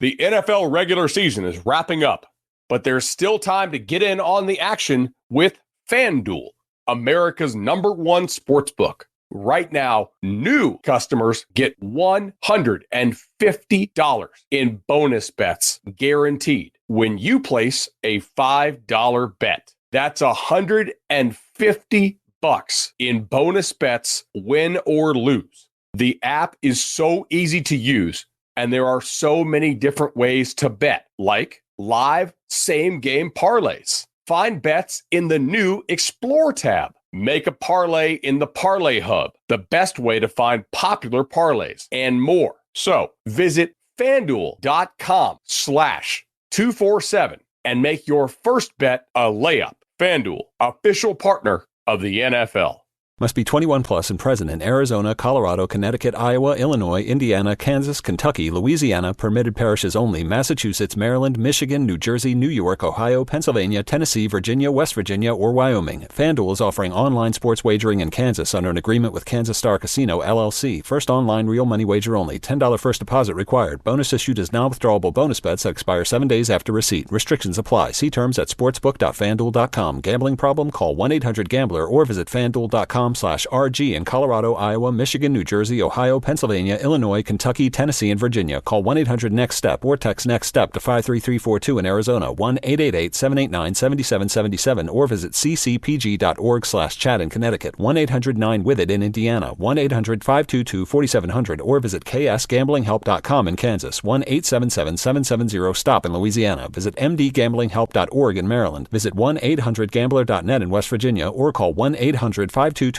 The NFL regular season is wrapping up, but there's still time to get in on the action with FanDuel, America's #1 sportsbook. Right now, new customers get $150 in bonus bets guaranteed when you place a $5 bet. That's $150 in bonus bets, win or lose. The app is so easy to use, and there are so many different ways to bet, like live same-game parlays. Find bets in the new Explore tab. Make a parlay in the Parlay Hub, the best way to find popular parlays, and more. So visit FanDuel.com/247 and make your first bet a layup. FanDuel, official partner of the NFL. Must be 21 plus and present in Arizona, Colorado, Connecticut, Iowa, Illinois, Indiana, Kansas, Kentucky, Louisiana, permitted parishes only, Massachusetts, Maryland, Michigan, New Jersey, New York, Ohio, Pennsylvania, Tennessee, Virginia, West Virginia, or Wyoming. FanDuel is offering online sports wagering in Kansas under an agreement with Kansas Star Casino, LLC. First online real money wager only. $10 first deposit required. Bonus issued as non-withdrawable bonus bets that expire 7 days after receipt. Restrictions apply. See terms at sportsbook.fanduel.com. Gambling problem? Call 1-800-GAMBLER or visit fanduel.com/RG in Colorado, Iowa, Michigan, New Jersey, Ohio, Pennsylvania, Illinois, Kentucky, Tennessee, and Virginia. Call 1-800-NEXT-STEP or text NEXT-STEP to 53342 in Arizona, 1-888-789-7777, or visit ccpg.org/chat in Connecticut, 1-800-9-WITH-IT in Indiana, 1-800-522-4700, or visit ksgamblinghelp.com in Kansas, 1-877-770-STOP in Louisiana. Visit mdgamblinghelp.org in Maryland. Visit 1-800-GAMBLER.net in West Virginia, or call 1-800-522-4700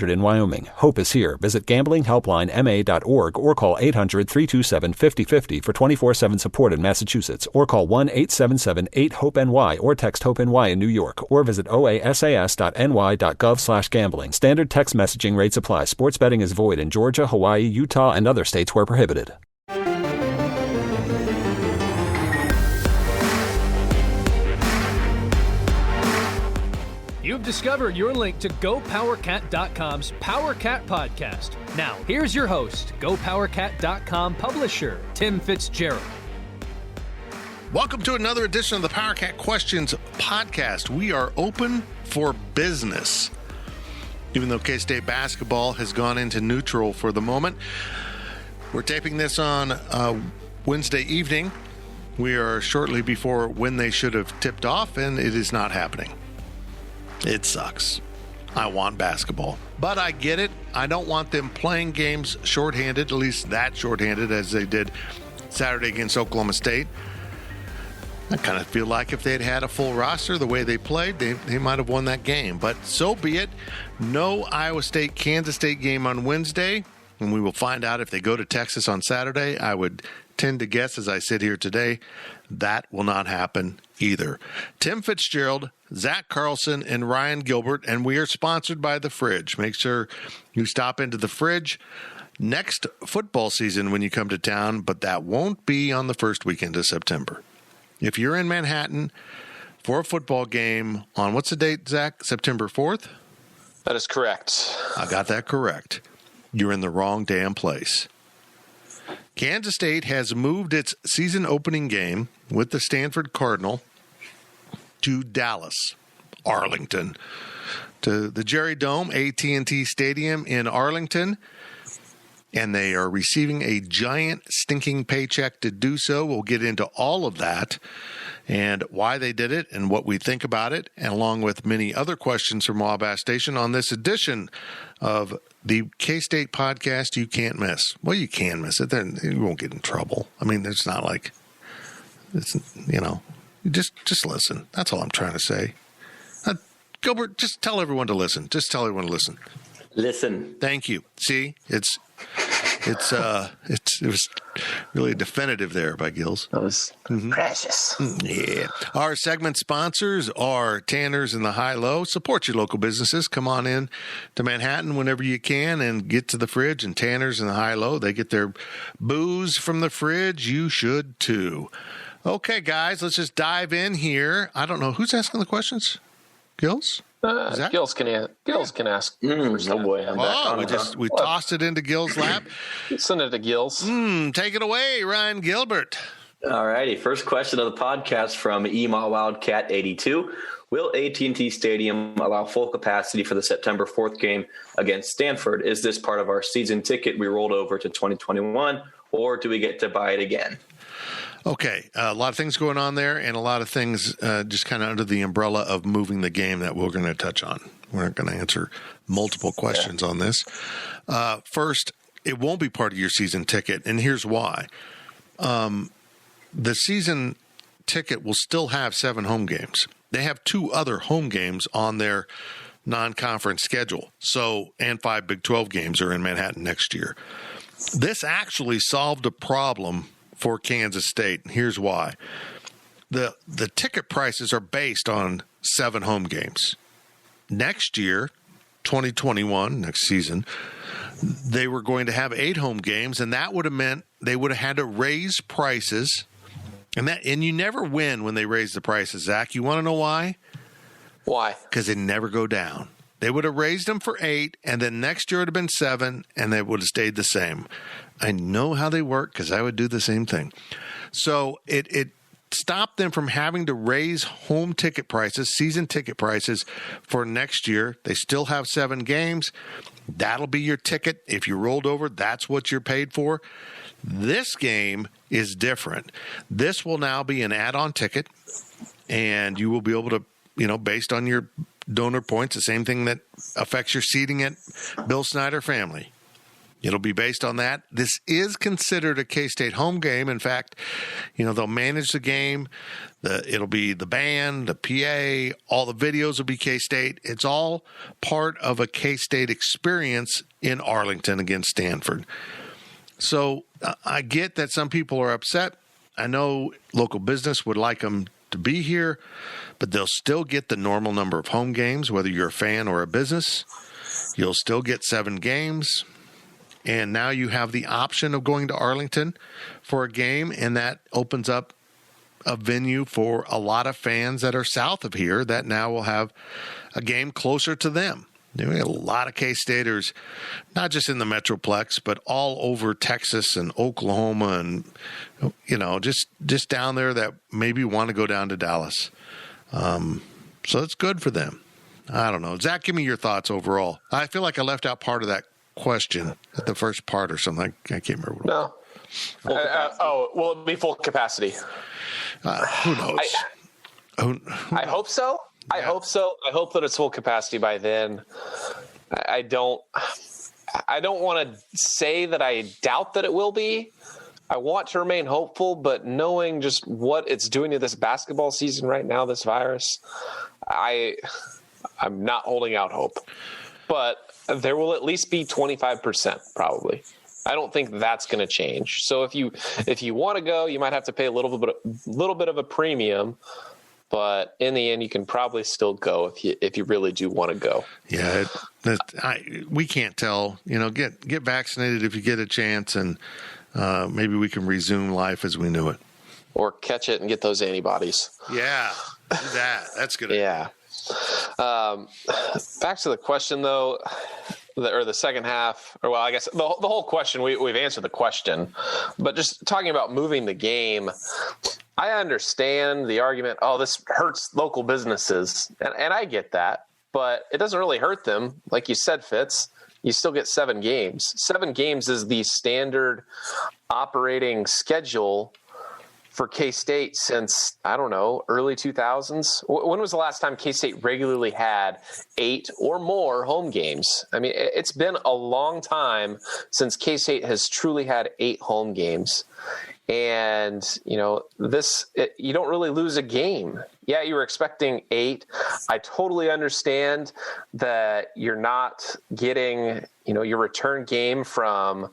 in Wyoming. Hope is here. Visit gamblinghelplinema.org or call 800-327-5050 for 24/7 support in Massachusetts, or call 1-877-8-HOPE-NY or text HOPE-NY in New York, or visit oasas.ny.gov/gambling. Standard text messaging rates apply. Sports betting is void in Georgia, Hawaii, Utah, and other states where prohibited. You've discovered your link to GoPowerCat.com's PowerCat podcast. Now, here's your host, GoPowerCat.com publisher, Tim Fitzgerald. Welcome to another edition of the PowerCat Questions podcast. We are open for business. Even though K-State basketball has gone into neutral for the moment, we're taping this on Wednesday evening. We are shortly before when they should have tipped off, and it is not happening. It sucks. I want basketball, but I get it. I don't want them playing games shorthanded, at least that shorthanded as they did Saturday against Oklahoma State. I kind of feel like if they'd had a full roster the way they played, they might have won that game, but so be it. No Iowa State, Kansas State game on Wednesday, and we will find out if they go to Texas on Saturday. I would tend to guess as I sit here today, that will not happen either. Tim Fitzgerald, Zach Carlson, and Ryan Gilbert, and we are sponsored by The Fridge. Make sure you stop into The Fridge next football season when you come to town, but that won't be on the first weekend of September. If you're in Manhattan for a football game on, what's the date, Zach? September 4th? That is correct. I got that correct. You're in the wrong damn place. Kansas State has moved its season opening game with the Stanford Cardinal to Dallas, Arlington, to the Jerry Dome, AT&T Stadium in Arlington, and they are receiving a giant stinking paycheck to do so. We'll get into all of that and why they did it and what we think about it, and along with many other questions from Wabash Station on this edition of the K-State podcast you can't miss. Well, you can miss it. Then you won't get in trouble. I mean, it's not like, it's, just listen. That's all I'm trying to say. Gilbert, just tell everyone to listen. Just tell everyone to listen. Listen. Thank you. See, it was really definitive there by Gills. That was precious. Yeah. Our segment sponsors are Tanner's and the High-Low. Support your local businesses. Come on in to Manhattan whenever you can and get to the Fridge and Tanner's and the High-Low. They get their booze from the Fridge. You should too. Okay, guys, let's just dive in here. I don't know. Who's asking the questions? Gills? Gills can ask. Oh boy, I'm back on. We tossed it into Gil's lap. Send it to Gills. Take it away, Ryan Gilbert. All righty. First question of the podcast from Ema Wildcat 82. Will AT&T Stadium allow full capacity for the September 4th game against Stanford? Is this part of our season ticket we rolled over to 2021, or do we get to buy it again? Okay, a lot of things going on there, and a lot of things just kind of under the umbrella of moving the game that we're going to touch on. We're not going to answer multiple questions on this. First, it won't be part of your season ticket, and here's why. The season ticket will still have 7 home games. They have 2 other home games on their non-conference schedule. And 5 Big 12 games are in Manhattan next year. This actually solved a problem for Kansas State. Here's why. The ticket prices are based on 7 home games. Next year, 2021, next season, they were going to have 8 home games, and that would have meant they would have had to raise prices. And you never win when they raise the prices, Zach. You want to know why? Why? Because they never go down. They would have raised them for 8, and then next year it would have been 7, and they would have stayed the same. I know how they work because I would do the same thing. So it stopped them from having to raise home ticket prices, season ticket prices for next year. They still have 7 games. That'll be your ticket. If you rolled over, that's what you're paid for. This game is different. This will now be an add-on ticket, and you will be able to, based on your donor points, the same thing that affects your seating at Bill Snyder Family. It'll be based on that. This is considered a K-State home game. In fact, they'll manage the game. It'll be the band, the PA, all the videos will be K-State. It's all part of a K-State experience in Arlington against Stanford. So I get that some people are upset. I know local business would like them to be here, but they'll still get the normal number of home games, whether you're a fan or a business. You'll still get 7 games. And now you have the option of going to Arlington for a game, and that opens up a venue for a lot of fans that are south of here that now will have a game closer to them. There are a lot of K-Staters, not just in the Metroplex, but all over Texas and Oklahoma and, just down there that maybe want to go down to Dallas. So it's good for them. I don't know. Zach, give me your thoughts overall. I feel like I left out part of that question at the first part or something. I can't remember. No. Will it be full capacity? Who knows? I hope so. Yeah. I hope so. I hope that it's full capacity by then. I don't want to say that I doubt that it will be. I want to remain hopeful, but knowing just what it's doing to this basketball season right now, this virus, I'm not holding out hope. But there will at least be 25% probably. I don't think that's going to change. So if you want to go, you might have to pay a little bit of a premium, but in the end, you can probably still go if you really do want to go. Yeah, we can't tell. Get vaccinated if you get a chance, and maybe we can resume life as we knew it. Or catch it and get those antibodies. Yeah, do that. That's good. Yeah. Back to the question, though, or the second half, or well, I guess the whole question, we've answered the question, but just talking about moving the game, I understand the argument, this hurts local businesses, and I get that, but it doesn't really hurt them. Like you said, Fitz, you still get 7 games. 7 games is the standard operating schedule for K-State since, I don't know, early 2000s. When was the last time K-State regularly had 8 or more home games? I mean, it's been a long time since K-State has truly had 8 home games. And, you don't really lose a game. Yeah, you were expecting 8. I totally understand that you're not getting, your return game from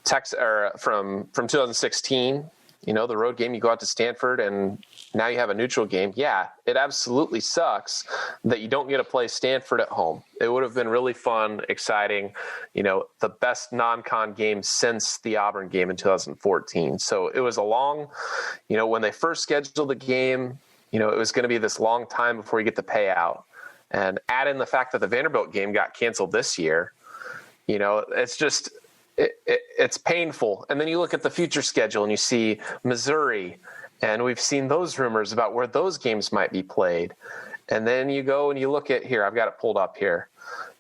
Texas or from 2016. The road game, you go out to Stanford and now you have a neutral game. Yeah, it absolutely sucks that you don't get to play Stanford at home. It would have been really fun, exciting, the best non-con game since the Auburn game in 2014. So it was a long, when they first scheduled the game, it was going to be this long time before you get the payout. and add in the fact that the Vanderbilt game got canceled this year, it's just it's painful. And then you look at the future schedule and you see Missouri, and we've seen those rumors about where those games might be played. And then you go and you look at here, I've got it pulled up here.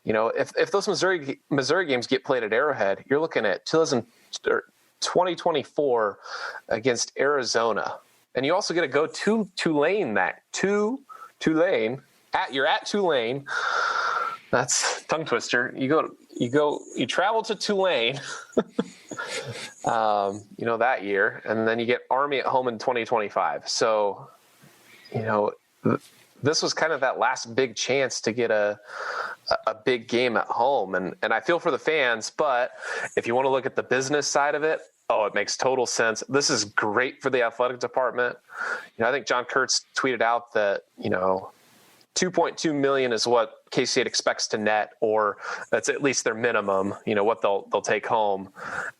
If those Missouri games get played at Arrowhead, you're looking at 2024 against Arizona. And you also get to go to Tulane you're at Tulane. That's tongue twister. You travel to Tulane, that year, and then you get Army at home in 2025. So, this was kind of that last big chance to get a big game at home. And I feel for the fans, but if you want to look at the business side of it, it makes total sense. This is great for the athletic department. I think John Kurtz tweeted out that, $2.2 million is what K-State expects to net, or that's at least their minimum, what they'll take home.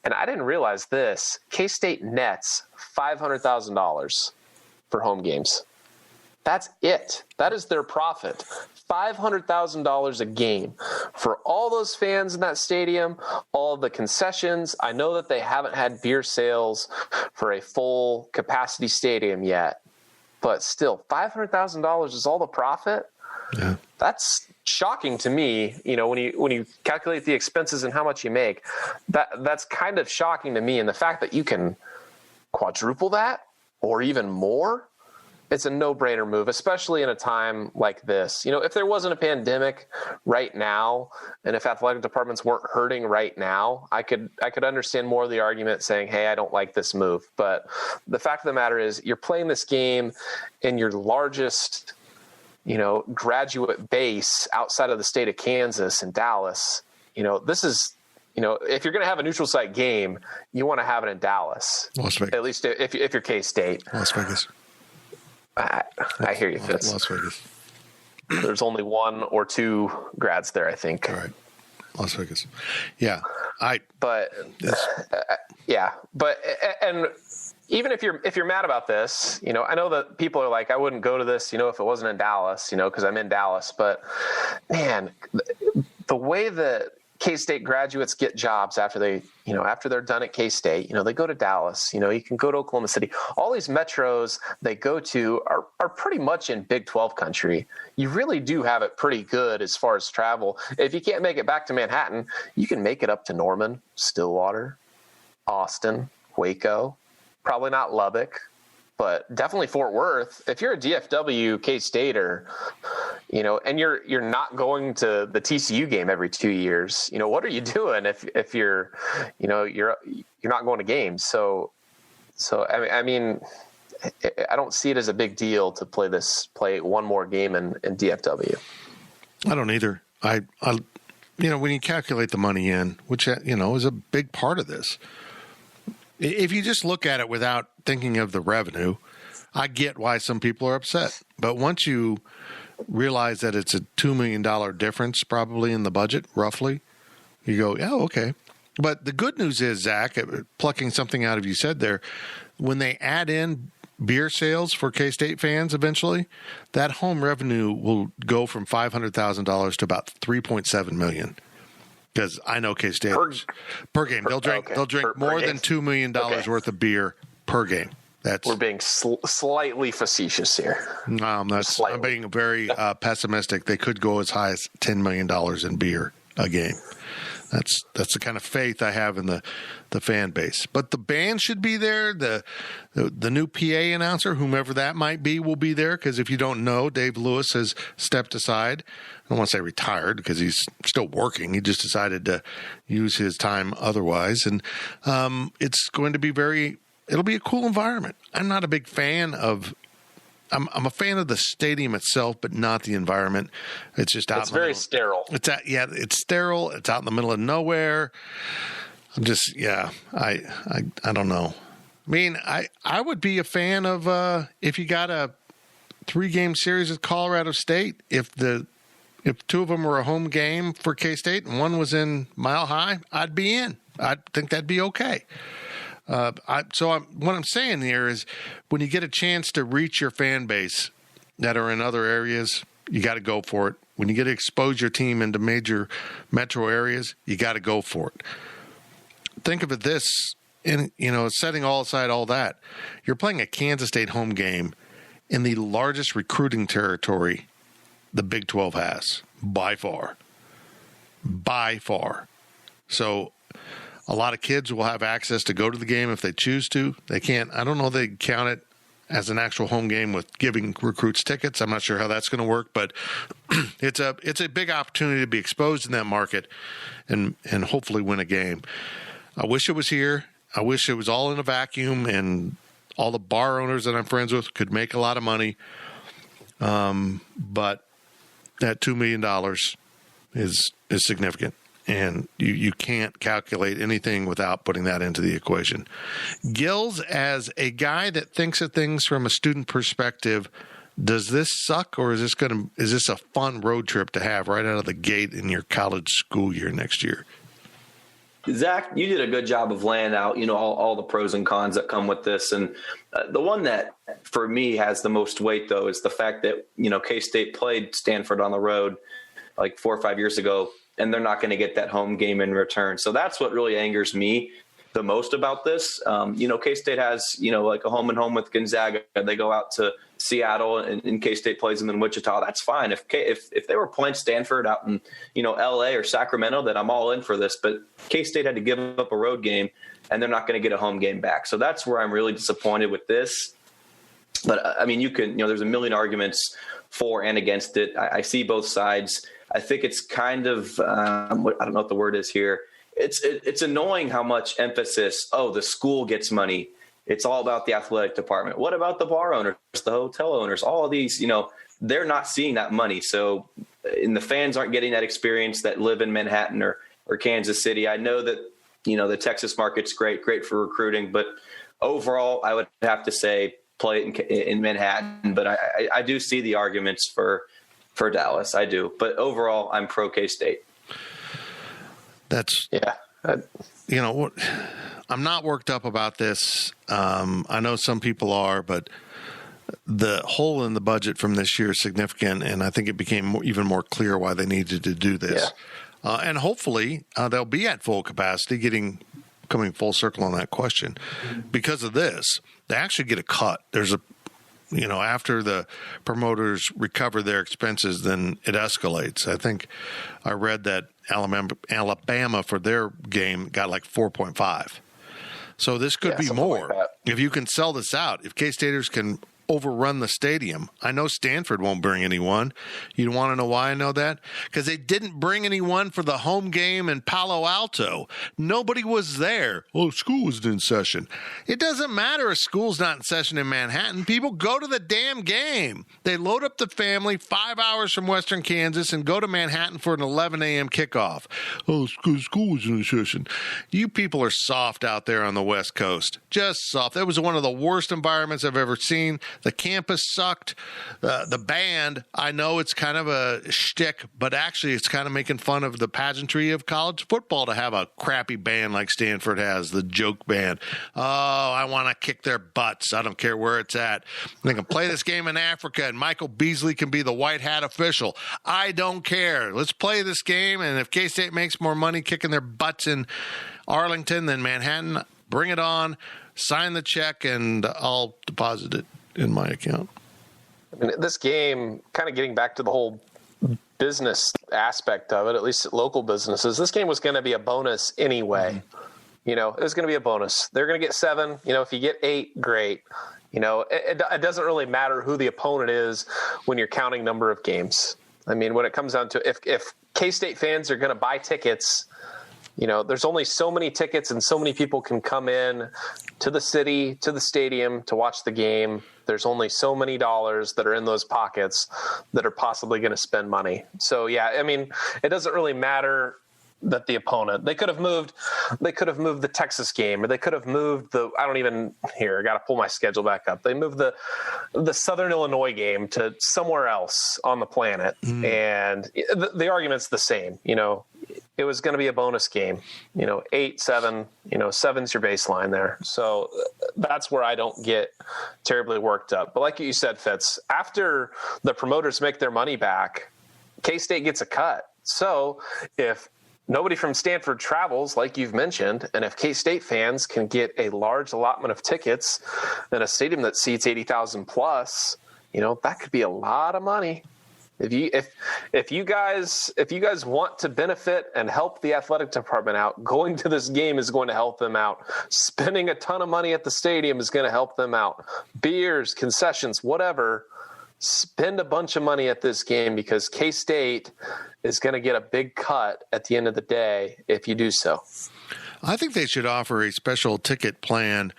And I didn't realize this. K-State nets $500,000 for home games. That's it. That is their profit. $500,000 a game for all those fans in that stadium, all of the concessions. I know that they haven't had beer sales for a full capacity stadium yet, but still, $500,000 is all the profit. Yeah. That's shocking to me. When you calculate the expenses and how much you make, that's kind of shocking to me. And the fact that you can quadruple that or even more, it's a no-brainer move, especially in a time like this. If there wasn't a pandemic right now, and if athletic departments weren't hurting right now, I could understand more of the argument saying, hey, I don't like this move. But the fact of the matter is, you're playing this game in your largest, graduate base outside of the state of Kansas and Dallas. This is, if you're going to have a neutral site game, you want to have it in Dallas. Las Vegas. At least if you're K-State. Las Vegas. I hear you, Fitz. Las Vegas. There's only one or two grads there, I think. All right. Las Vegas. Yeah. And even if you're mad about this, I know that people are like, I wouldn't go to this, if it wasn't in Dallas, because I'm in Dallas. But man, the way that K-State graduates get jobs after they're done at K-State, they go to Dallas, you can go to Oklahoma City. All these metros they go to are pretty much in Big 12 country. You really do have it pretty good as far as travel. If you can't make it back to Manhattan, you can make it up to Norman, Stillwater, Austin, Waco, probably not Lubbock, but definitely Fort Worth. If you're a DFW K-Stater, and you're not going to the TCU game every 2 years, what are you doing if you're not going to games? So I mean, I don't see it as a big deal to play one more game in DFW. I don't either. I when you calculate the money in, which is a big part of this. If you just look at it without thinking of the revenue, I get why some people are upset. But once you realize that it's a $2 million difference probably in the budget, roughly, you go, yeah, okay. But the good news is, Zach, plucking something out of you said there, when they add in beer sales for K-State fans eventually, that home revenue will go from $500,000 to about $3.7 million. Because I know K-State per game, they'll drink more than $2 million worth of beer per game. We're being slightly facetious here. I'm being very pessimistic. They could go as high as $10 million in beer a game. That's the kind of faith I have in the fan base. But the band should be there. The new PA announcer, whomever that might be, will be there. Because if you don't know, Dave Lewis has stepped aside. I don't want to say retired because he's still working. He just decided to use his time otherwise. And it's going to be it'll be a cool environment. I'm not a big fan of I'm a fan of the stadium itself, but not the environment. It's just out. It's very sterile. It's sterile. It's out in the middle of nowhere. I'm just, I don't know. I mean, I would be a fan of if you got a 3-game series with Colorado State. If 2 of them were a home game for K-State and one was in Mile High, I'd be in. I think that'd be okay. What I'm saying here is when you get a chance to reach your fan base that are in other areas, you got to go for it. When you get to expose your team into major metro areas, you got to go for it. Think of it this, setting all aside all that, you're playing a Kansas State home game in the largest recruiting territory the Big 12 has, by far. By far. So a lot of kids will have access to go to the game if they choose to. They can't, I don't know if they count it as an actual home game with giving recruits tickets. I'm not sure how that's going to work, but it's a big opportunity to be exposed in that market and hopefully win a game. I wish it was here. I wish it was all in a vacuum and all the bar owners that I'm friends with could make a lot of money. But that $2 million is significant. And you can't calculate anything without putting that into the equation. Gills, as a guy that thinks of things from a student perspective, does this suck, or is this a fun road trip to have right out of the gate in your college school year next year? Zach, you did a good job of laying out, all the pros and cons that come with this. And the one that for me has the most weight, though, is the fact that, K-State played Stanford on the road like 4 or 5 years ago, and they're not going to get that home game in return. So that's what really angers me the most about this. K-State has, like a home and home with Gonzaga. They go out to Seattle and K-State plays them in Wichita. That's fine. If they were playing Stanford out in, LA or Sacramento, then I'm all in for this. But K-State had to give up a road game, and they're not going to get a home game back. So that's where I'm really disappointed with this. But I mean, you can, there's a million arguments for and against it. I see both sides. I think it's kind of, I don't know what the word is here. It's annoying how much emphasis, the school gets money. It's all about the athletic department. What about the bar owners, the hotel owners, all of these, they're not seeing that money. So, and the fans aren't getting that experience that live in Manhattan or Kansas City. I know that, the Texas market's great for recruiting, but overall, I would have to say play it in Manhattan. But I do see the arguments for Dallas. I do. But overall, I'm pro K-State. That's, yeah. I'm not worked up about this. I know some people are, but the hole in the budget from this year is significant, and I think it became even more clear why they needed to do this. Yeah. And hopefully they'll be at full capacity, coming full circle on that question. Because of this, they actually get a cut. There's after the promoters recover their expenses, then it escalates. I think I read that Alabama for their game got like 4.5. So this could be more. Like if you can sell this out, if K-Staters can overrun the stadium. I know Stanford won't bring anyone. You want to know why I know that? Because they didn't bring anyone for the home game in Palo Alto. Nobody was there. Oh, school was in session. It doesn't matter if school's not in session in Manhattan. People go to the damn game. They load up the family 5 hours from Western Kansas and go to Manhattan for an 11 a.m. kickoff. Oh, school was in session. You people are soft out there on the West Coast. Just soft. That was one of the worst environments I've ever seen. The campus sucked. The band, I know it's kind of a shtick, but actually it's kind of making fun of the pageantry of college football to have a crappy band like Stanford has, the joke band. Oh, I want to kick their butts. I don't care where it's at. They can play this game in Africa, and Michael Beasley can be the white hat official. I don't care. Let's play this game, and if K-State makes more money kicking their butts in Arlington than Manhattan, bring it on. Sign the check, and I'll deposit it in my account. I mean, this game, kind of getting back to the whole business aspect of it, at least local businesses, this game was going to be a bonus anyway. Mm-hmm. It was going to be a bonus. They're going to get 7. If you get 8, great. It doesn't really matter who the opponent is when you're counting number of games. I mean, when it comes down to if K-State fans are going to buy tickets, there's only so many tickets and so many people can come in to the city, to the stadium to watch the game. There's only so many dollars that are in those pockets that are possibly going to spend money. So, yeah, I mean, it doesn't really matter that the opponent, they could have moved the Texas game, or they could have moved I got to pull my schedule back up. They moved the Southern Illinois game to somewhere else on the planet. And the argument's the same. It was going to be a bonus game, 8, 7, 7's your baseline there. So that's where I don't get terribly worked up. But like you said, Fitz, after the promoters make their money back, K-State gets a cut. So if nobody from Stanford travels, like you've mentioned, and if K-State fans can get a large allotment of tickets in a stadium that seats 80,000 plus, that could be a lot of money. If you guys want to benefit and help the athletic department out, going to this game is going to help them out. Spending a ton of money at the stadium is going to help them out. Beers, concessions, whatever. Spend a bunch of money at this game because K-State is going to get a big cut at the end of the day if you do so. I think they should offer a special ticket plan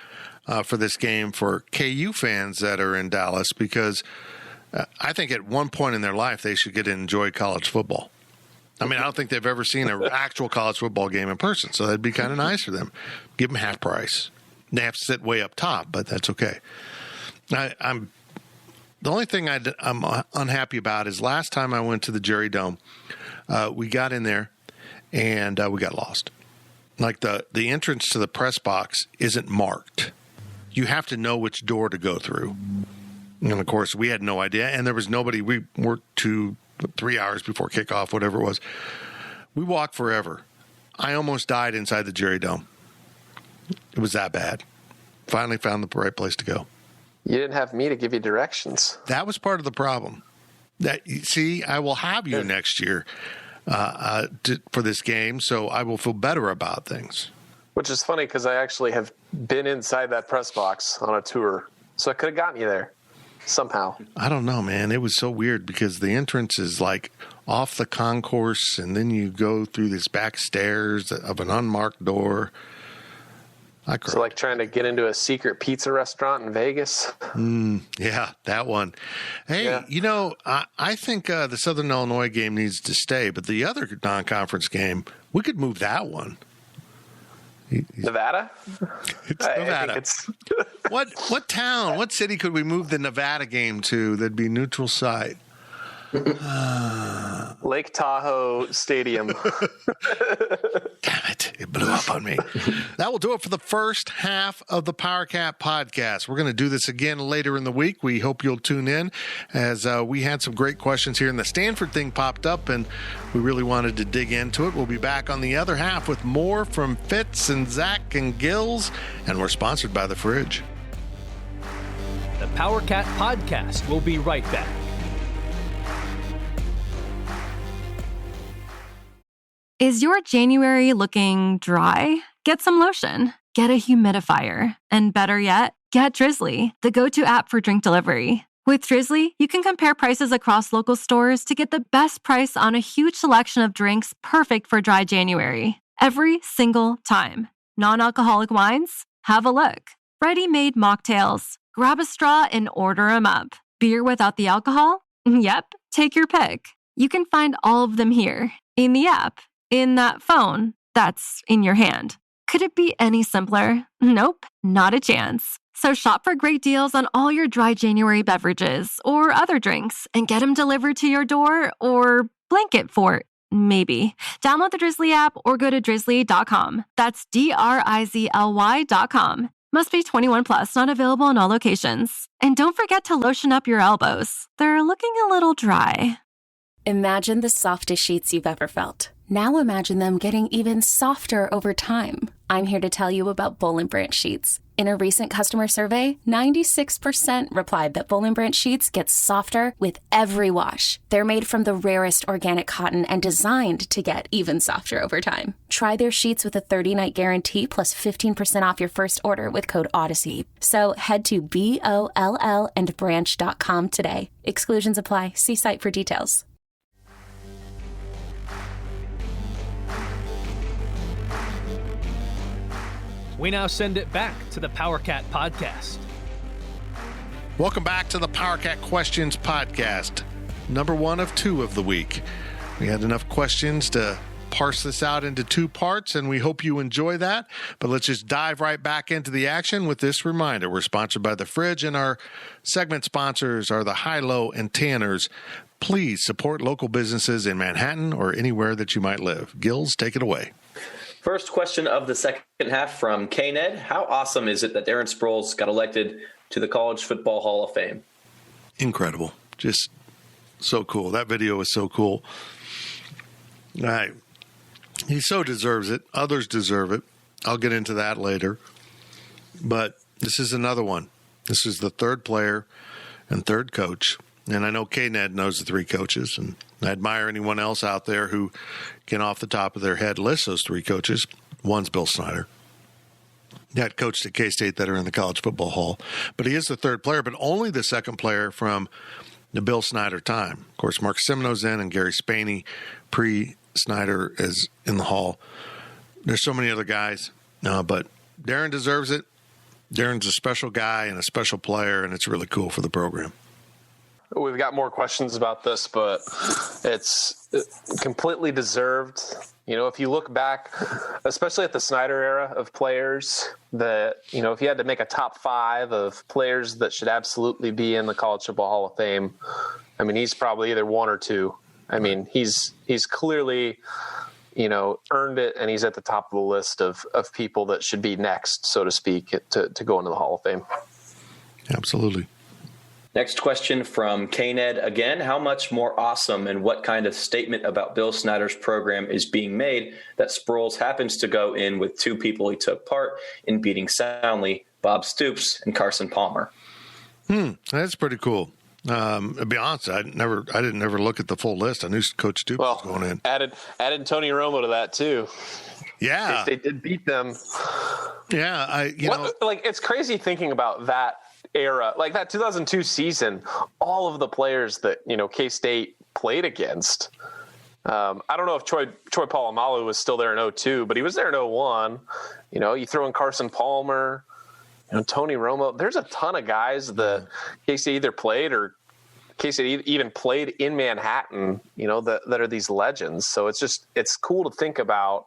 for this game for KU fans that are in Dallas, because I think at one point in their life they should get to enjoy college football. I mean, I don't think they've ever seen an actual college football game in person, so that'd be kind of nice for them. Give them half price. They have to sit way up top, but that's okay. The only thing I'm unhappy about is last time I went to the Jerry Dome, we got in there and we got lost. Like the entrance to the press box isn't marked. You have to know which door to go through. And of course, we had no idea, and there was nobody. We were 3 hours before kickoff, whatever it was. We walked forever. I almost died inside the Jerry Dome. It was that bad. Finally found the right place to go. You didn't have me to give you directions. That was part of the problem. I will have you next year for this game, so I will feel better about things. Which is funny because I actually have been inside that press box on a tour, so I could have gotten you there somehow. I don't know, man. It was so weird because the entrance is like off the concourse, and then you go through this back stairs of an unmarked door. So like trying to get into a secret pizza restaurant in Vegas? Yeah, that one. Hey, yeah. I think the Southern Illinois game needs to stay, but the other non-conference game, we could move that one. Nevada? It's Nevada. What town, what city could we move the Nevada game to that'd be neutral site? Lake Tahoe Stadium. Damn it. It blew up on me. That will do it for the first half of the PowerCat podcast. We're going to do this again later in the week. We hope you'll tune in, as we had some great questions here, and the Stanford thing popped up, and we really wanted to dig into it. We'll be back on the other half with more from Fitz and Zach and Gills, and we're sponsored by The Fridge. The PowerCat podcast will be right back. Is your January looking dry? Get some lotion. Get a humidifier. And better yet, get Drizzly, the go-to app for drink delivery. With Drizzly, you can compare prices across local stores to get the best price on a huge selection of drinks perfect for dry January. Every single time. Non-alcoholic wines? Have a look. Ready-made mocktails? Grab a straw and order them up. Beer without the alcohol? Yep, take your pick. You can find all of them here, in the app, in that phone that's in your hand. Could it be any simpler? Nope, not a chance. So shop for great deals on all your dry January beverages or other drinks and get them delivered to your door or blanket fort, maybe. Download the Drizzly app or go to drizzly.com. That's DRIZLY.com. Must be 21 plus, not available in all locations. And don't forget to lotion up your elbows. They're looking a little dry. Imagine the softest sheets you've ever felt. Now imagine them getting even softer over time. I'm here to tell you about Boll & Branch sheets. In a recent customer survey, 96% replied that Boll & Branch sheets get softer with every wash. They're made from the rarest organic cotton and designed to get even softer over time. Try their sheets with a 30-night guarantee plus 15% off your first order with code Odyssey. So head to BOLLandbranch.com today. Exclusions apply. See site for details. We now send it back to the PowerCat podcast. Welcome back to the PowerCat Questions podcast, number 1 of 2 of the week. We had enough questions to parse this out into 2 parts, and we hope you enjoy that. But let's just dive right back into the action with this reminder. We're sponsored by The Fridge, and our segment sponsors are the High-Low and Tanners. Please support local businesses in Manhattan or anywhere that you might live. Gills, take it away. First question of the second half from K-Ned. How awesome is it that Darren Sproles got elected to the College Football Hall of Fame? Incredible. Just So cool. That video is so cool. All right. He so deserves it. Others deserve it. I'll get into that later. But this is another one. This is the third player and third coach. And I know K-Ned knows the three coaches, and I admire anyone else out there who can, off the top of their head, list those three coaches. One's Bill Snyder. That coached at K-State that are in the College Football Hall. But he is the third player, but only the second player from the Bill Snyder time. Of course, Mark Semino's in, and Gary Spaney, pre-Snyder, is in the Hall. There's so many other guys, but Darren deserves it. Darren's a special guy and a special player, and it's really cool for the program. We've got more questions about this, but it's completely deserved. You know, if you look back, especially at the Snyder era of players that, you know, if you had to make a top 5 of players that should absolutely be in the College Football Hall of Fame, I mean, he's probably either 1 or 2. I mean, he's clearly, you know, earned it, and he's at the top of the list of people that should be next, so to speak, to go into the Hall of Fame. Absolutely. Next question from K-Ned again. How much more awesome and what kind of statement about Bill Snyder's program is being made that Sproles happens to go in with 2 people he took part in beating soundly, Bob Stoops and Carson Palmer? That's pretty cool. To be honest, I didn't ever look at the full list. I knew Coach Stoops was going in. Added Tony Romo to that too. Yeah, they did beat them. Yeah, it's crazy thinking about that era, like that 2002 season. All of the players that, you know, K-State played against. I don't know if Troy Polamalu was still there in 2002, but he was there in 2001. You know, you throw in Carson Palmer, you know, Tony Romo. There's a ton of guys that K-State either played or K-State even played in Manhattan, you know, that are these legends. So it's cool to think about,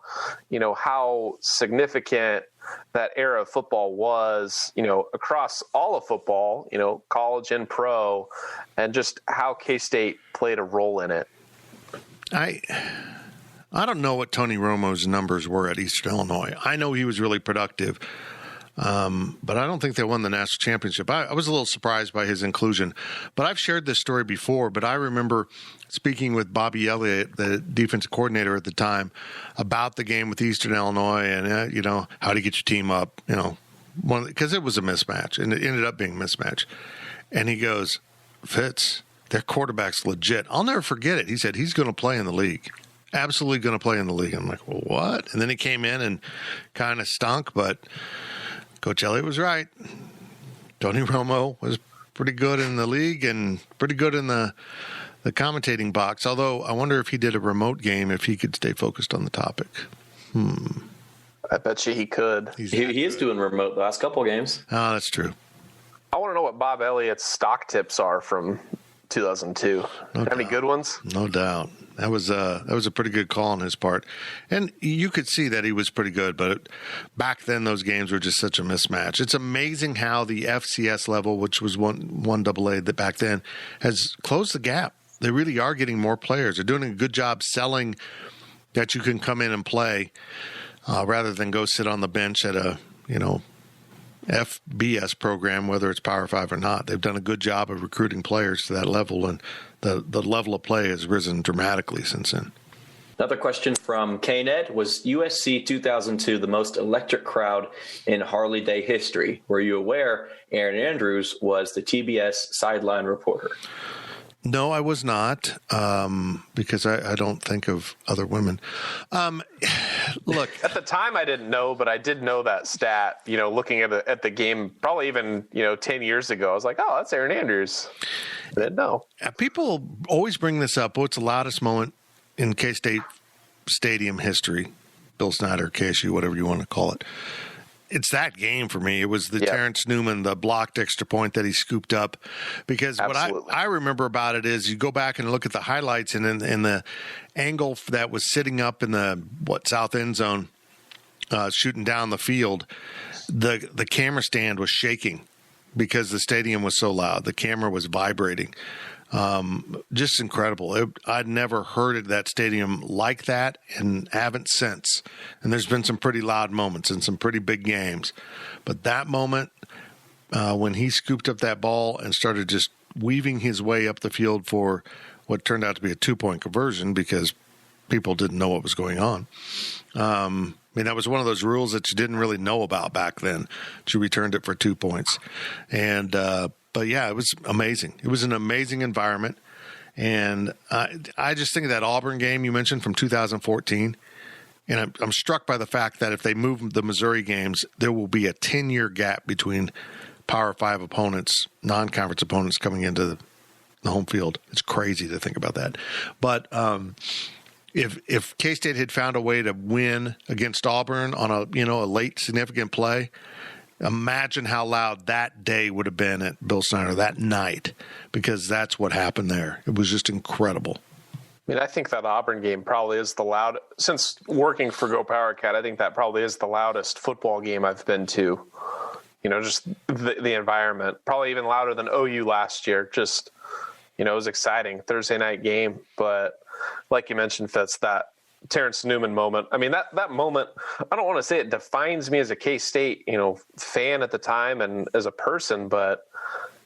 you know, how significant that era of football was, you know, across all of football, you know, college and pro, and just how K-State played a role in it. I don't know what Tony Romo's numbers were at Eastern Illinois. I know he was really productive, but I don't think they won the national championship. I was a little surprised by his inclusion, but I've shared this story before. But I remember speaking with Bobby Elliott, the defensive coordinator at the time, about the game with Eastern Illinois and, you know, how to get your team up, you know, because it was a mismatch, and it ended up being a mismatch. And he goes, Fitz, their quarterback's legit. I'll never forget it. He said he's going to play in the league. Absolutely going to play in the league. I'm like, well, what? And then he came in and kind of stunk, but Coach Elliott was right. Tony Romo was pretty good in the league and pretty good in the commentating box, although I wonder if he did a remote game, if he could stay focused on the topic. I bet you he could. He is doing remote the last couple of games. Oh, that's true. I want to know what Bob Elliott's stock tips are from 2002. Any good ones? No doubt. That was a pretty good call on his part. And you could see that he was pretty good, but back then those games were just such a mismatch. It's amazing how the FCS level, which was one AA that back then, has closed the gap. They really are getting more players. They're doing a good job selling that you can come in and play rather than go sit on the bench at a, you know, FBS program, whether it's Power 5 or not. They've done a good job of recruiting players to that level, and the level of play has risen dramatically since then. Another question from K-Ned. Was USC 2002 the most electric crowd in Harley Day history? Were you aware Erin Andrews was the TBS sideline reporter? No, I was not, because I don't think of other women. Look, at the time I didn't know, but I did know that stat. You know, looking at the game, probably even 10 years ago, I was like, "Oh, that's Erin Andrews." I didn't know. People always bring this up. What's the loudest moment in K-State stadium history? Bill Snyder, KSU, whatever you want to call it. It's that game for me. It was the Terrence Newman, the blocked extra point that he scooped up. Because Absolutely. What I remember about it is you go back and look at the highlights, and in the angle that was sitting up in the south end zone, shooting down the field, the camera stand was shaking because the stadium was so loud. The camera was vibrating. Just incredible. I'd never heard of that stadium like that and haven't since. And there's been some pretty loud moments and some pretty big games. But that moment, when he scooped up that ball and started just weaving his way up the field for what turned out to be a 2-point conversion because people didn't know what was going on. I mean, that was one of those rules that you didn't really know about back then. You returned it for 2 points. And, but yeah, it was amazing. It was an amazing environment. And I just think of that Auburn game you mentioned from 2014. And I'm struck by the fact that if they move the Missouri games, there will be a 10-year gap between Power 5 opponents, non-conference opponents coming into the home field. It's crazy to think about that. But if K-State had found a way to win against Auburn on a late significant play, imagine how loud that day would have been at Bill Snyder that night, because that's what happened there. It was just incredible. I mean, I think that Auburn game probably is the loud. Since working for Go Power Cat, I think that probably is the loudest football game I've been to. Just the environment, probably even louder than OU last year. Just, it was exciting Thursday night game. But like you mentioned, Fitz, that Terrence Newman moment. I mean, that moment, I don't want to say it defines me as a K-State, fan at the time and as a person, but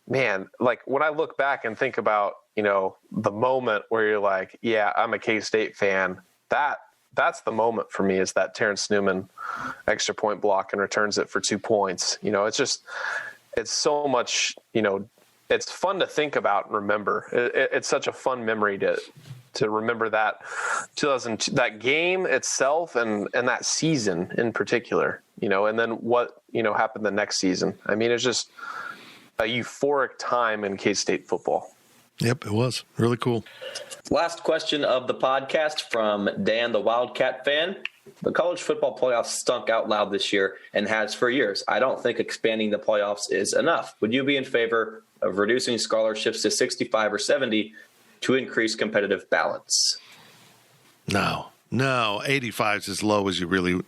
man, like when I look back and think about, the moment where you're like, yeah, I'm a K-State fan, that's the moment for me, is that Terrence Newman extra point block and returns it for 2 points. It's so much, it's fun to think about and remember. It's such a fun memory to remember that 2002, that game itself and that season in particular, and then what, happened the next season. I mean, it's just a euphoric time in K-State football. Yep, it was really cool. Last question of the podcast from Dan, the Wildcat fan. The college football playoffs stunk out loud this year and has for years. I don't think expanding the playoffs is enough. Would you be in favor of reducing scholarships to 65 or 70 to increase competitive balance? No, 85 is as low as you really,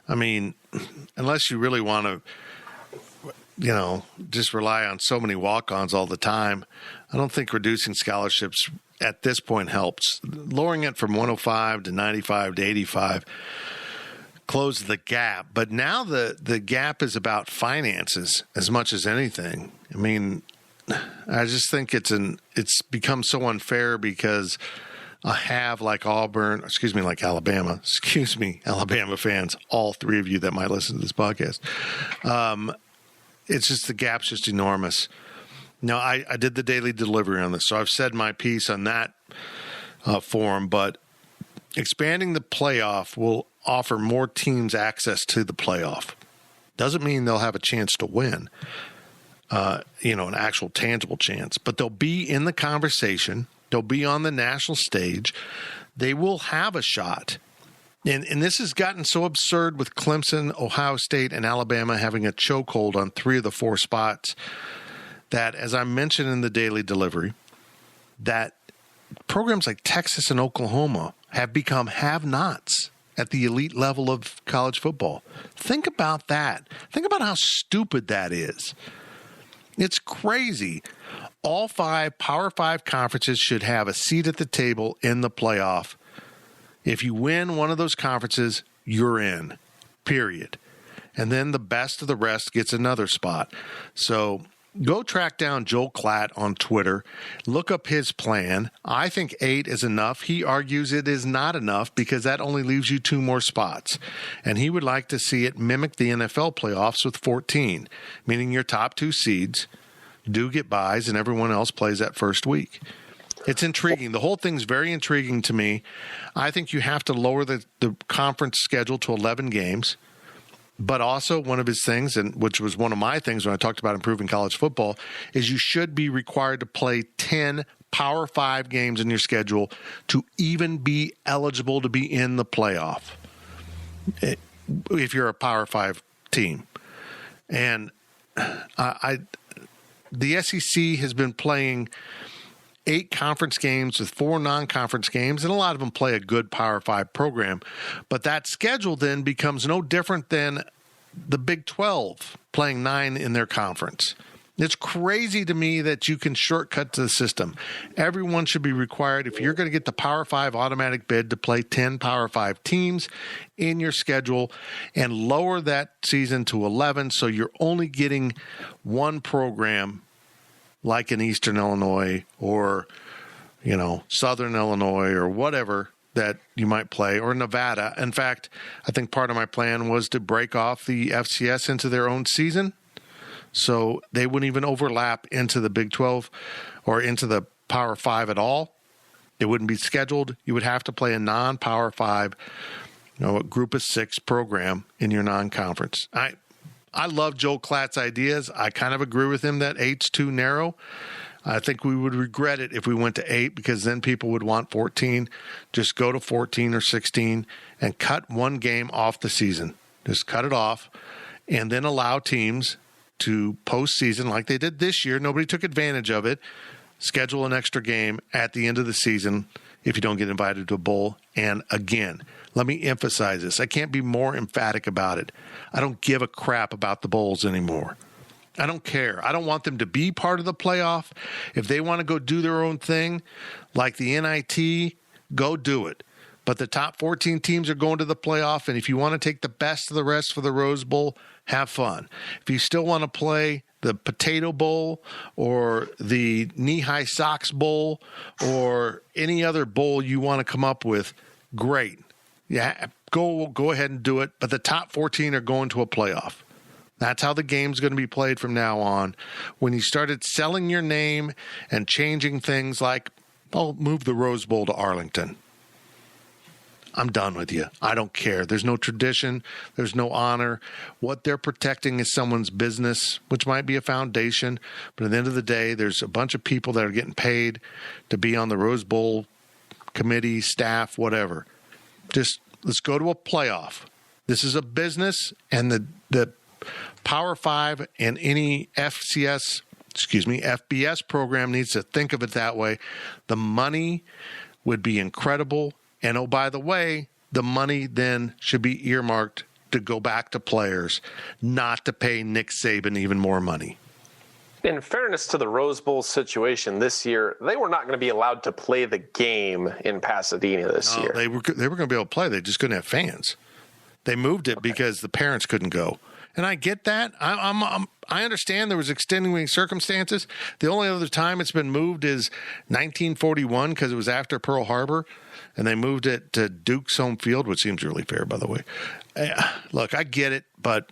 I mean, unless you really want to, just rely on so many walk-ons all the time. I don't think reducing scholarships at this point helps. Lowering it from 105 to 95 to 85 closed the gap. But now the gap is about finances as much as anything. I mean, I just think it's become so unfair because I have like Alabama fans, all three of you that might listen to this podcast. It's just the gap's just enormous. Now, I did the daily delivery on this, so I've said my piece on that forum, but expanding the playoff will offer more teams access to the playoff. Doesn't mean they'll have a chance to win, an actual tangible chance, but they'll be in the conversation. They'll be on the national stage. They will have a shot. And this has gotten so absurd with Clemson, Ohio State, and Alabama having a chokehold on 3 of the 4 spots that, as I mentioned in the daily delivery, that programs like Texas and Oklahoma have become have-nots at the elite level of college football. Think about that. Think about how stupid that is. It's crazy. All 5 Power 5 conferences should have a seat at the table in the playoff. If you win one of those conferences, you're in, period. And then the best of the rest gets another spot. So go track down Joel Klatt on Twitter. Look up his plan. I think 8 is enough. He argues it is not enough because that only leaves you 2 more spots. And he would like to see it mimic the NFL playoffs with 14, meaning your top 2 seeds do get buys and everyone else plays that first week. It's intriguing. The whole thing's very intriguing to me. I think you have to lower the conference schedule to 11 games. But also one of his things, and which was one of my things when I talked about improving college football, is you should be required to play 10 Power 5 games in your schedule to even be eligible to be in the playoff if you're a Power 5 team. And the SEC has been playing 8 conference games with 4 non-conference games, and a lot of them play a good Power 5 program. But that schedule then becomes no different than the Big 12 playing 9 in their conference. It's crazy to me that you can shortcut to the system. Everyone should be required, if you're going to get the Power 5 automatic bid, to play 10 Power 5 teams in your schedule and lower that season to 11 so you're only getting one program like in Eastern Illinois or, Southern Illinois or whatever that you might play, or Nevada. In fact, I think part of my plan was to break off the FCS into their own season, so they wouldn't even overlap into the Big 12 or into the Power 5 at all. It wouldn't be scheduled. You would have to play a non-Power 5, a group of 6 program in your non-conference. I love Joel Klatt's ideas. I kind of agree with him that 8's too narrow. I think we would regret it if we went to 8, because then people would want 14. Just go to 14 or 16 and cut one game off the season. Just cut it off and then allow teams to postseason like they did this year. Nobody took advantage of it. Schedule an extra game at the end of the season if you don't get invited to a bowl. And again, let me emphasize this. I can't be more emphatic about it. I don't give a crap about the bowls anymore. I don't care. I don't want them to be part of the playoff. If they want to go do their own thing, like the NIT, go do it. But the top 14 teams are going to the playoff, and if you want to take the best of the rest for the Rose Bowl, have fun. If you still want to play the Potato Bowl or the Knee-High Socks Bowl or any other bowl you want to come up with, great. Yeah, go ahead and do it. But the top 14 are going to a playoff. That's how the game's going to be played from now on. When you started selling your name and changing things like, move the Rose Bowl to Arlington. I'm done with you. I don't care. There's no tradition. There's no honor. What they're protecting is someone's business, which might be a foundation. But at the end of the day, there's a bunch of people that are getting paid to be on the Rose Bowl committee, staff, whatever. Just let's go to a playoff. This is a business, and the Power 5 and any FBS program needs to think of it that way. The money would be incredible. And oh, by the way, the money then should be earmarked to go back to players, not to pay Nick Saban even more money. In fairness to the Rose Bowl situation this year, they were not going to be allowed to play the game in Pasadena this year. They were going to be able to play. They just couldn't have fans. They moved it because the parents couldn't go. And I get that. I understand there was extenuating circumstances. The only other time it's been moved is 1941 because it was after Pearl Harbor, and they moved it to Duke's home field, which seems really fair, by the way. Look, I get it, but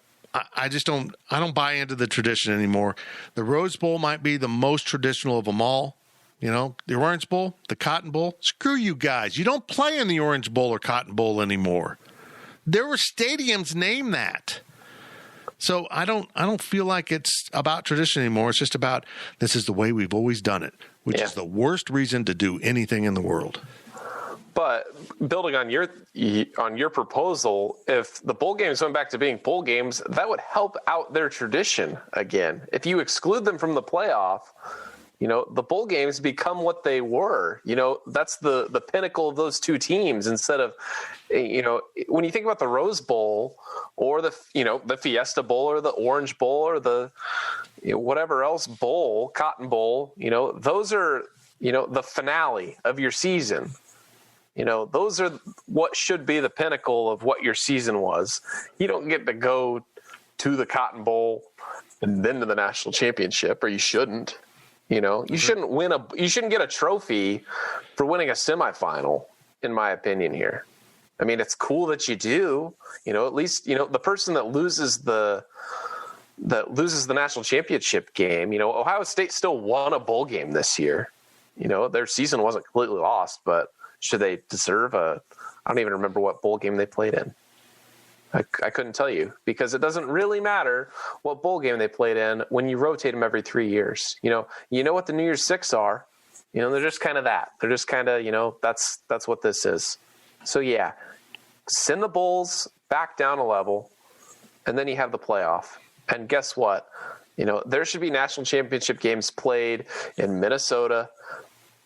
I just don't buy into the tradition anymore. The Rose Bowl might be the most traditional of them all. The Orange Bowl, the Cotton Bowl. Screw you guys. You don't play in the Orange Bowl or Cotton Bowl anymore. There were stadiums named that. So I don't feel like it's about tradition anymore. It's just about this is the way we've always done it, which is the worst reason to do anything in the world. But building on your proposal, if the bowl games went back to being bowl games, that would help out their tradition again. If you exclude them from the playoff, the bowl games become what they were. That's the pinnacle of those two teams instead of, when you think about the Rose Bowl or the Fiesta Bowl or the Orange Bowl or the whatever else bowl, Cotton Bowl, those are, the finale of your season. Those are what should be the pinnacle of what your season was. You don't get to go to the Cotton Bowl and then to the national championship, or you shouldn't. You shouldn't get a trophy for winning a semifinal, in my opinion here. I mean, it's cool that you do, at least, the person that loses the national championship game, Ohio State still won a bowl game this year. Their season wasn't completely lost, but should they deserve I don't even remember what bowl game they played in. I couldn't tell you, because it doesn't really matter what bowl game they played in when you rotate them every 3 years. You know what the New Year's Six are. They're just kind of that. They're just kind of, that's what this is. So yeah, send the bowls back down a level, and then you have the playoff. And guess what? There should be national championship games played in Minnesota,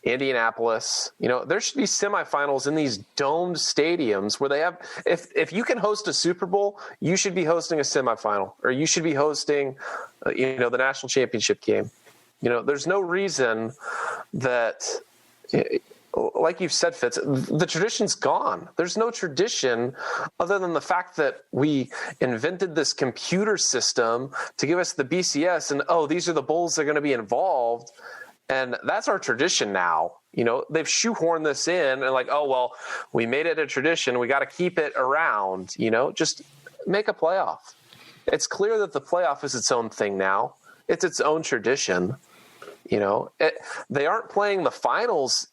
Indianapolis. There should be semifinals in these domed stadiums where they have, if you can host a Super Bowl, you should be hosting a semifinal, or you should be hosting, the national championship game. There's no reason that, like you've said, Fitz, the tradition's gone. There's no tradition other than the fact that we invented this computer system to give us the BCS and, these are the bowls that are going to be involved. And that's our tradition now. They've shoehorned this in and like, oh, well, we made it a tradition. We got to keep it around, just make a playoff. It's clear that the playoff is its own thing now. It's its own tradition. They aren't playing the finals.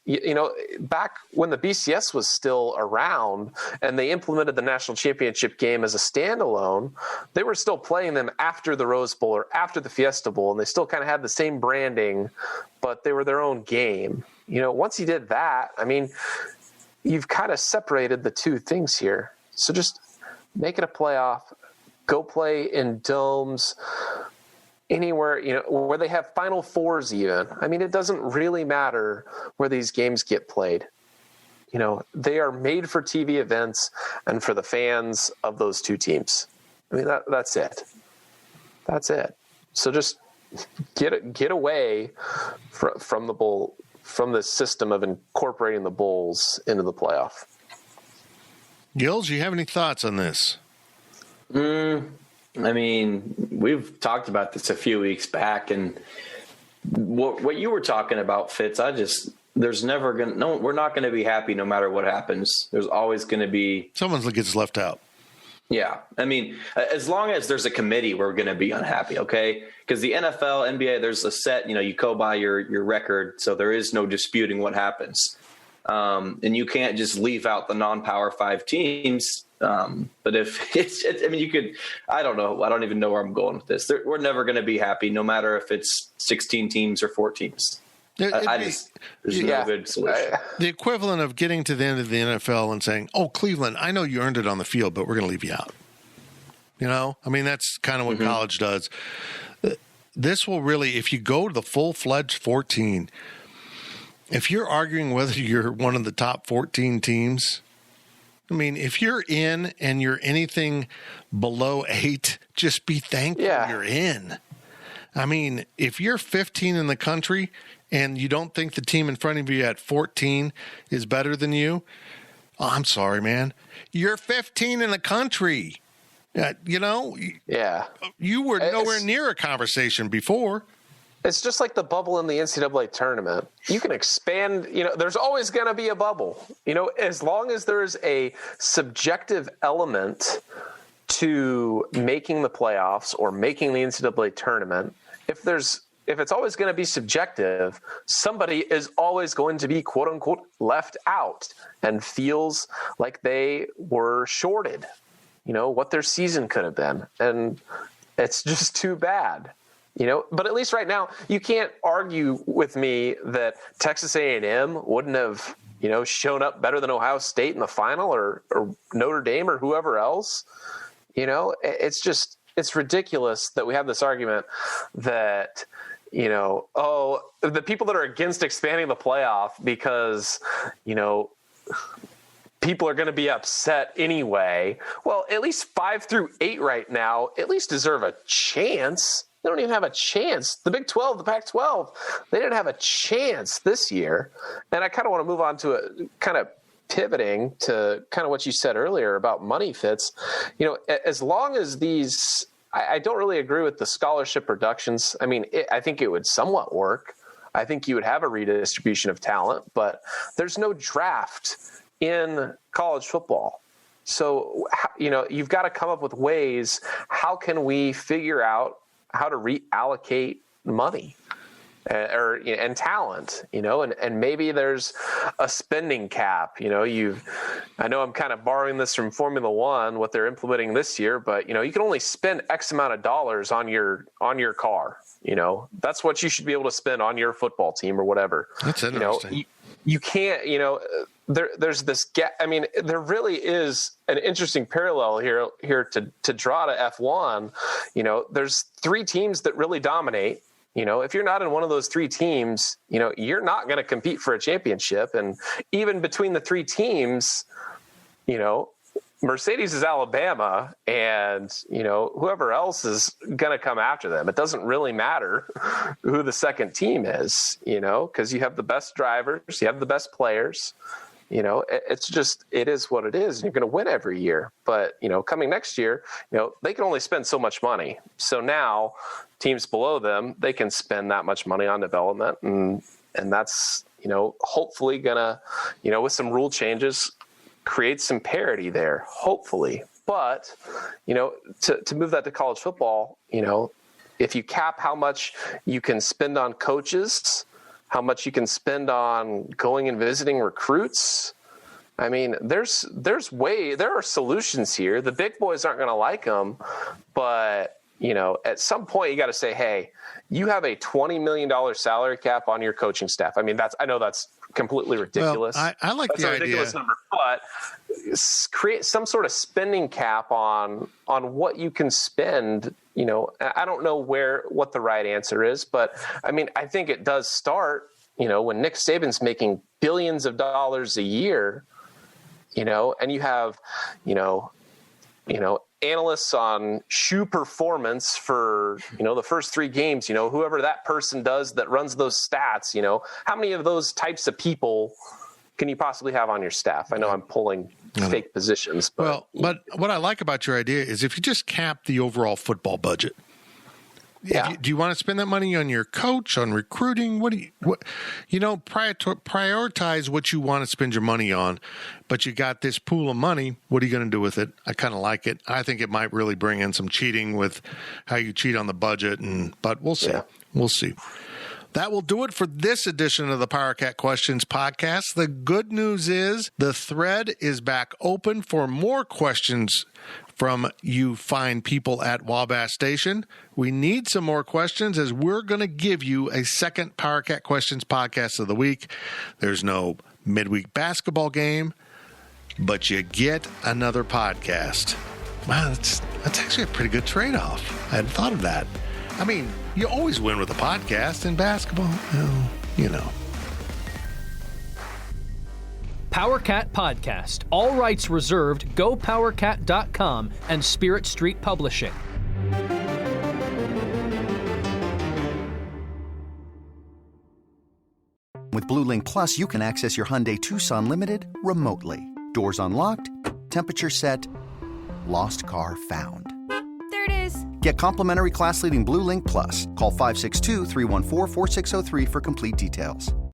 Back when the BCS was still around and they implemented the national championship game as a standalone, they were still playing them after the Rose Bowl or after the Fiesta Bowl, and they still kind of had the same branding, but they were their own game. Once you did that, you've kind of separated the two things here. So just make it a playoff. Go play in domes. Anywhere, where they have Final Fours even. It doesn't really matter where these games get played. They are made for TV events and for the fans of those two teams. That's it. That's it. So just get away from the bowl, from the system of incorporating the bowls into the playoff. Gills, you have any thoughts on this? We've talked about this a few weeks back, and what you were talking about, Fitz, we're not going to be happy no matter what happens. There's always going to be someone that gets left out. Yeah. As long as there's a committee, we're going to be unhappy. Okay. Because the NFL, NBA, there's a set, you go by your record. So there is no disputing what happens. And you can't just leave out the non-Power 5 teams. But if you could, I don't know. I don't even know where I'm going with this. We're never going to be happy, no matter if it's 16 teams or 4 teams. There's no good solution. The equivalent of getting to the end of the NFL and saying, oh, Cleveland, I know you earned it on the field, but we're going to leave you out. That's kind of what college does. This will really, if you go to the full-fledged 14, if you're arguing whether you're one of the top 14 teams, if you're in and you're anything below 8, just be thankful you're in. If you're 15 in the country and you don't think the team in front of you at 14 is better than you, I'm sorry, man. You're 15 in the country. You were nowhere near a conversation before. It's just like the bubble in the NCAA tournament. You can expand, there's always going to be a bubble. As long as there's a subjective element to making the playoffs or making the NCAA tournament, if it's always going to be subjective, somebody is always going to be, quote unquote, left out and feels like they were shorted, what their season could have been. And it's just too bad. But at least right now, you can't argue with me that Texas A&M wouldn't have, shown up better than Ohio State in the final or Notre Dame or whoever else. It's ridiculous that we have this argument that, the people that are against expanding the playoff because, people are going to be upset anyway. Well, at least 5 through 8 right now at least deserve a chance. They don't even have a chance. The Big 12, the Pac-12, they didn't have a chance this year. And I kind of want to move on to kind of pivoting to kind of what you said earlier about money, Fitz. As long as these, I don't really agree with the scholarship reductions. I think it would somewhat work. I think you would have a redistribution of talent, but there's no draft in college football. So, you've got to come up with ways. How can we figure out how to reallocate money and talent, and maybe there's a spending cap. I know I'm kind of borrowing this from Formula One, what they're implementing this year, but you can only spend X amount of dollars on your car. That's what you should be able to spend on your football team or whatever. That's interesting. You can't, there's this gap. There really is an interesting parallel here to draw to F1. There's 3 teams that really dominate. If you're not in one of those 3 teams, you're not going to compete for a championship. And even between the 3 teams, Mercedes is Alabama, and whoever else is going to come after them. It doesn't really matter who the second team is, because you have the best drivers, you have the best players. It is what it is. You're going to win every year, but coming next year, they can only spend so much money. So now teams below them, they can spend that much money on development. And that's, hopefully gonna, with some rule changes, create some parity there, hopefully. But, to move that to college football, if you cap how much you can spend on coaches, how much you can spend on going and visiting recruits, I mean, there are solutions here. The big boys aren't going to like them, but, at some point you got to say, hey, you have a $20 million salary cap on your coaching staff. I mean, I know that's completely ridiculous. Well, I like that's the a ridiculous idea. number, but create some sort of spending cap on what you can spend. I don't know what the right answer is, but I mean, I think it does start, when Nick Saban's making billions of dollars a year, and you have, analysts on shoe performance for, the first 3 games, whoever that person does that runs those stats, how many of those types of people can you possibly have on your staff? I know I'm pulling fake positions. But, but what I like about your idea is if you just cap the overall football budget, do you want to spend that money on your coach, on recruiting? Prioritize what you want to spend your money on, but you got this pool of money. What are you going to do with it? I kind of like it. I think it might really bring in some cheating with how you cheat on the budget, but we'll see. Yeah. We'll see. That will do it for this edition of the PowerCat Questions podcast. The good news is the thread is back open for more questions from you fine people at Wabash Station. We need some more questions as we're going to give you a second PowerCat Questions podcast of the week. There's no midweek basketball game, but you get another podcast. Wow, that's actually a pretty good trade-off. I hadn't thought of that. I mean, you always win with a podcast in basketball. Well, PowerCat Podcast. All rights reserved. GoPowerCat.com and Spirit Street Publishing. With Blue Link Plus, you can access your Hyundai Tucson Limited remotely. Doors unlocked, temperature set, lost car found. There it is. Get complimentary class-leading Blue Link Plus. Call 562-314-4603 for complete details.